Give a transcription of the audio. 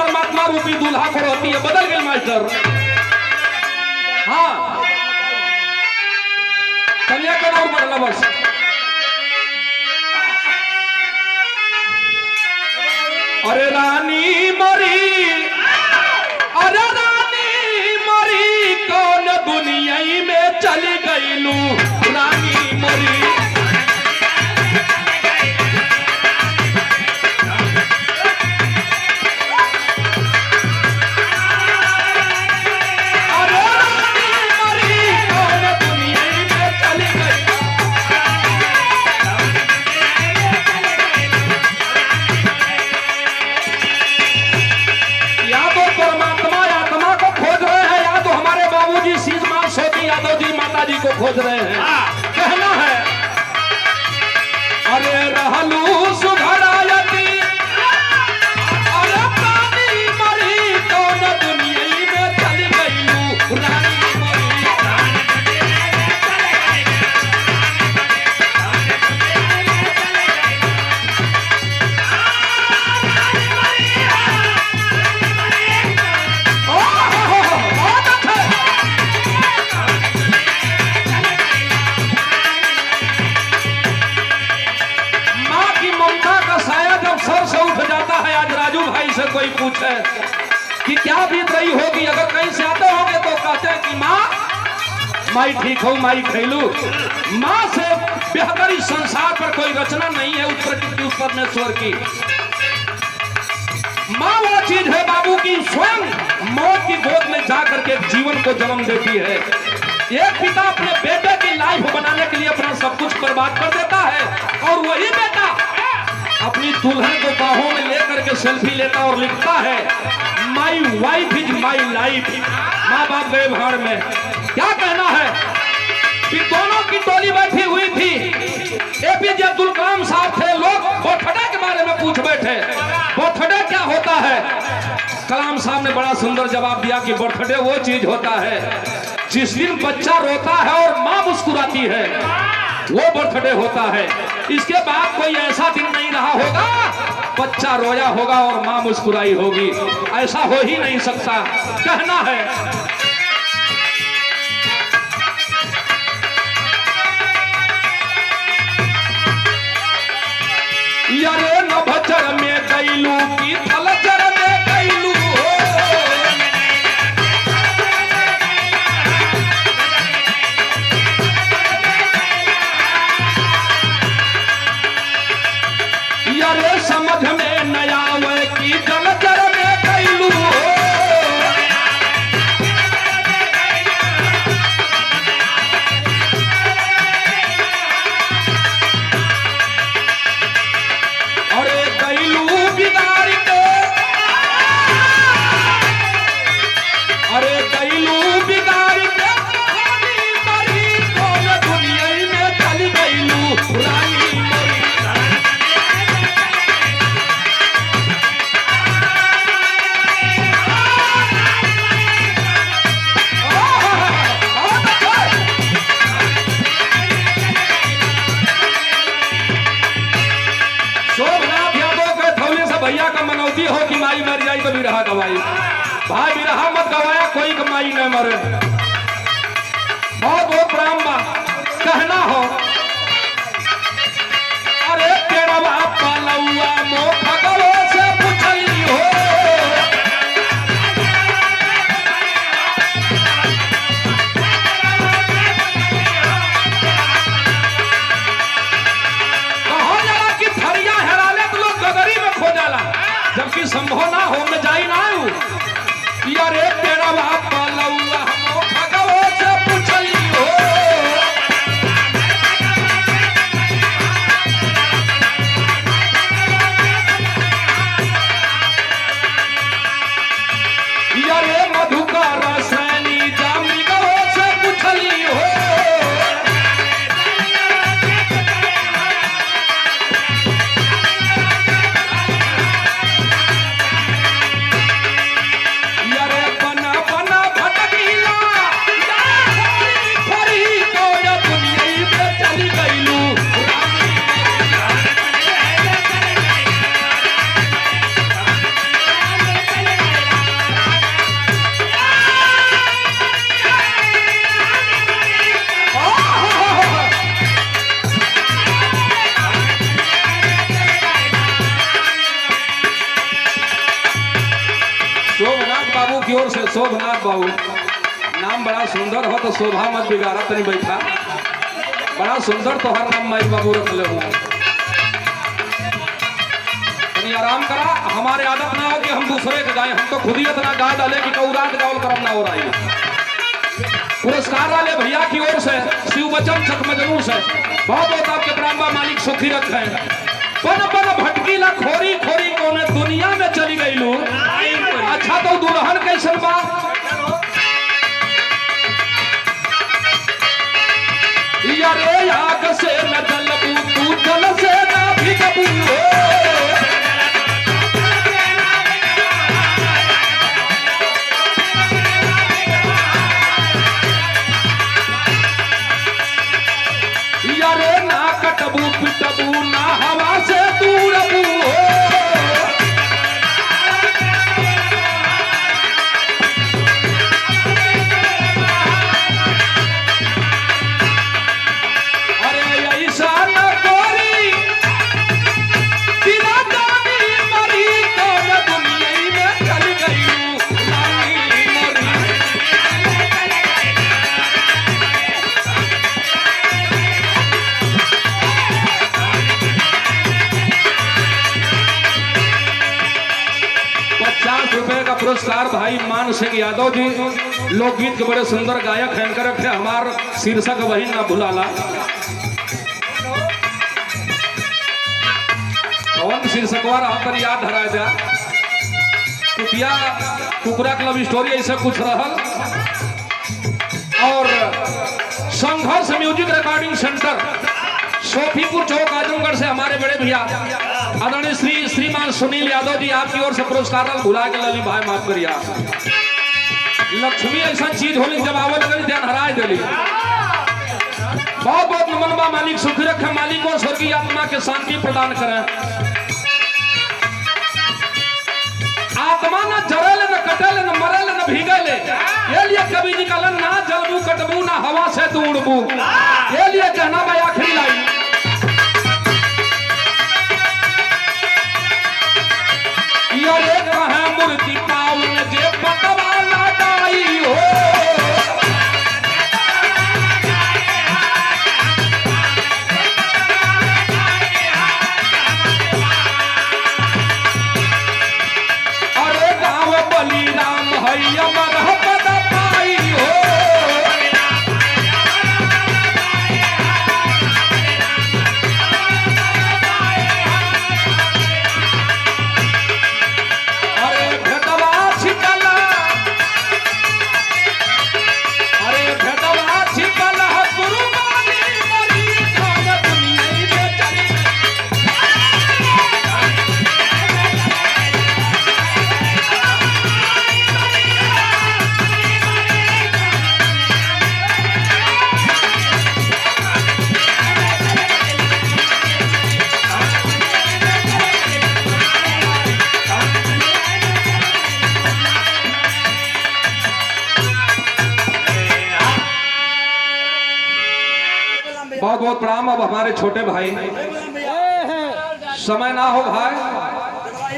परमात्मा रूपी दूल्हा को होती है बदल गई मास्टर। हाँ चलिए करो बदला बस। अरे रानी मरी, अरे रानी मरी कौन दुनिया में चली गई लू, रानी मरी। को खोज रहे हैं, कहना है अरे रहलू सुघरायती, अरे रानी मरी कौन दुनिया में चल गई, रानी मरी। से कोई पूछे कि क्या बीत रही होगी, अगर कहीं से आते होंगे तो कहते हैं कि माँ माई ठीक हो, माई खैलू। माँ से बेहतर इस संसार पर कोई रचना नहीं है उस प्रकृति उस परमेश्वर की। माँ वो चीज है बाबू की स्वयं मौत की गोद में जाकर के जीवन को जन्म देती है। एक पिता अपने बेटे की लाइफ बनाने के लिए अपना सब कुछ बर्बाद कर देता है और वही बेटा अपनी दुल्हन को बाहों में लेकर के सेल्फी लेता और लिखता है my wife is my life. माँ बाप गए भाड़ में, क्या कहना है कि दोनों की टोली बैठी हुई थी। एपीजे अब्दुल कलाम साहब थे, लोग बर्थडे के बारे में पूछ बैठे बर्थडे क्या होता है। कलाम साहब ने बड़ा सुंदर जवाब दिया कि बर्थडे वो चीज होता है जिस दिन बच्चा रोता है और माँ मुस्कुराती है, वो बर्थडे होता है। इसके बाद कोई ऐसा दिन नहीं रहा होगा बच्चा रोया होगा और मां मुस्कुराई होगी, ऐसा हो ही नहीं सकता। कहना है यारे नभचर में गईलू की थलचर में गईलू, समझ में नया वे की जलचर में गईलू। अरे गईलू बिगाड़ के, अरे गईलू बिगाड़ के मरी कौन दुनिया में चली गईलू, रानी मरी। भैया का मनौती हो कि माई मर जाए तो बिरहा गवाई, भाई बिरहा मत गवाया कोई कमाई न मरे। बहुत बहुत प्रेम बा कहना हो अरे तेरा बाप लौआ मो भगवो से पूछली हो, कहो जरा कि थरिया हेरा ले तो लोग गगरी में खो जाला, जबकि संभव ना हो में जाई ना यारे तेरा बाप लौआ मो भगवो से पूछली हो। यारे मधुकर सैनी जामी गवो से पूछली हो, यारे बना बना ओर से शोभनाथ बाबू, नाम बड़ा सुंदर हो तो शोभा मत बिगाड़ा, तनी बैठा, बड़ा सुंदर तोहर नाम माई बाबू रख ले हूँ। तनी आराम करा, हमारे आदत ना हो कि हम दूसरे के गाए, हम तो खुद ही इतना गा डाले कि कऊ रात गावल करम ना हो रही। पुरस्कार वाले भैया की ओर से शिव बचन चकमजनू से बहुत बहुत आपके प्राणबा मालिक सुखी रखे। पन पन भटकी ला खोरी खोरी कोने दुनिया में चली गई लू। अच्छा तो दुल्हन कैसन बा? यारे आग से न जलबू तू जल से ना भिगबू। यारे ना कटबू पिटबू ना हवा से दूरबू। पुरस्कार भाई मान सिंह यादव जी, लोकगीत के बड़े सुंदर गायक हैं, इनका रखे हमार शीर्षक वही ना भुलाला। कौन शीर्षकवा रहा पर याद धरा जा, कुटिया कुकरा क्लब स्टोरी ऐसे कुछ रहल। और संघर्ष म्यूजिक रिकॉर्डिंग सेंटर सोफीपुर चौक आजमगढ़ से हमारे बड़े भैया आदरणीय श्रीमान सुनील यादव जी, आपकी ओर से पुरस्कार भुला के लली भाई माफ करिया। लक्ष्मी ऐसा चीज होली जब आवे लगल ध्यान हराए दिली। बहुत बहुत नमन बा, मालिक सुखी रखे, मालिक को स्वर्गीय आत्मा के शांति प्रदान करे। आत्मा न जरेले न कटेले न मरेले न भीगेले, ये लिए कभी निकलन ना जलबू कटबू ना हवा से तू उड़बू। ये लिए कहना भाई आखिरी लाइन, यारे कहे मूर्ति पावन जे पटवा लगाई हो। अरे गाँव बली राम हैया मरह पद पाई हो। बहुत बहुत प्रणाम। अब हमारे छोटे भाई, समय ना हो भाई,